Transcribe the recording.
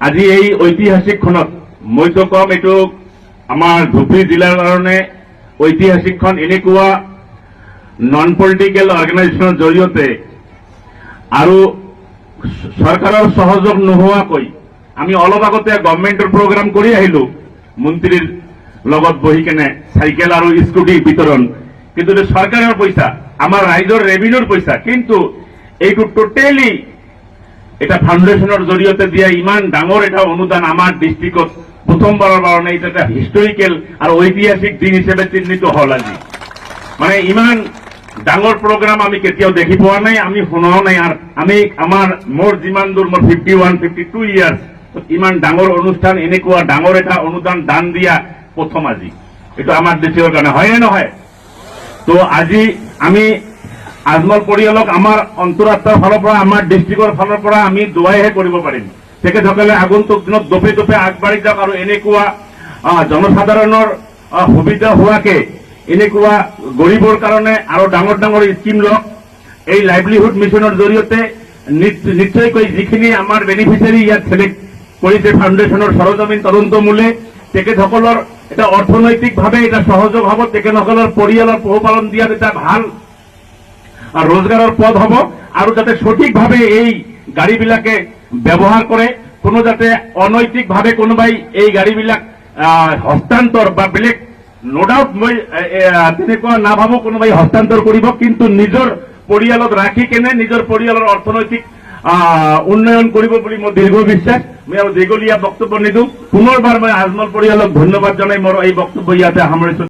আজি এই ঐতিহাসিক ক্ষণত মইতো কম এইটো আমাৰ ধুবুৰী জিলাৰ কাৰণে ঐতিহাসিকখন এনেকুৱা নন পলিটিকেল অৰ্গেনাইজেশ্যনৰ জৰিয়তে আৰু চৰকাৰৰ সহযোগ নোহোৱাকৈ আমি অলপ আগতে গভৰ্ণমেণ্টৰ প্ৰগ্ৰাম কৰি আহিলো মন্ত্ৰীৰ লগত বহি কেনে চাইকেল আৰু স্কুটি বিতৰণ, কিন্তু চৰকাৰৰ পইচা, আমাৰ ৰাইজৰ ৰেভিনিউৰ পইচা, কিন্তু এইটো টোটেলি এটা ফাউণ্ডেশ্যনৰ জৰিয়তে দিয়া ইমান ডাঙৰ এটা অনুদান আমাৰ ডিষ্ট্ৰিক্টত প্ৰথমবাৰৰ কাৰণে এটা এটা হিষ্টৰিকেল আৰু ঐতিহাসিক দিন হিচাপে চিহ্নিত হল আজি। মানে ইমান ডাঙৰ প্ৰগ্ৰাম আমি কেতিয়াও দেখি পোৱা নাই, আমি শুনাও নাই। আৰু আমি মোৰ যিমান দূৰ মোৰ 51-52 ইয়াৰ্ছ ইমান ডাঙৰ অনুষ্ঠান, এনেকুৱা ডাঙৰ এটা অনুদান দান দিয়া প্ৰথম আজি। এইটো আমাৰ ডিষ্ট্ৰিক্টৰ কাৰণে হয় নে নহয়? তো আজি আমি আজমল পৰিয়ালক আমাৰ অন্তৰাত্মাৰ ফালৰ পৰা, আমাৰ ডিষ্ট্ৰিক্টৰ ফালৰ পৰা আমি দুৱাইহে কৰিব পাৰিম। তেখেতসকলে আগন্তুক দিনত দপে দপে আগবাঢ়ি যাওক আৰু এনেকুৱা জনসাধাৰণৰ সুবিধা হোৱাকে এনেকুৱা গৰীবৰ কাৰণে আৰু ডাঙৰ ডাঙৰ স্কিম লওক। এই লাইভলিহুড মিছনৰ জৰিয়তে নিশ্চয়কৈ যিখিনি আমাৰ বেনিফিচিয়াৰী ইয়াত চিলেক্ট কৰিছে ফাউণ্ডেশ্যনৰ সৰজমিন তদন্তমূলে, তেখেতসকলৰ এটা অৰ্থনৈতিকভাৱে এটা সহযোগ হ'ব, তেখেতসকলৰ পৰিয়ালৰ পোহপালন দিয়াত এটা ভাল रोजगार पद हम और जाते सठिक भावे गाड़ीबिलाके व्यवहार करे, कोनो जाते अनैतिक भावे कोनोबाई गाड़ी हस्तांतर बा बेलेग नो डाउट मैं तेनेकुवा ना भाबो कोनोबाई हस्तांतर करिब, किन्तु निजर परियालत राखि केने निजर परियालर अर्थनैतिक उन्नयन करिब बुली मोर दीर्घ विश्वास। मैं और दीघलिया बक्तव्य निदू। पुनर्बार मैं आजमल परियालक धन्यवाद जानाई मोर এই বক্তব্য ইয়াতে সামৰিছো।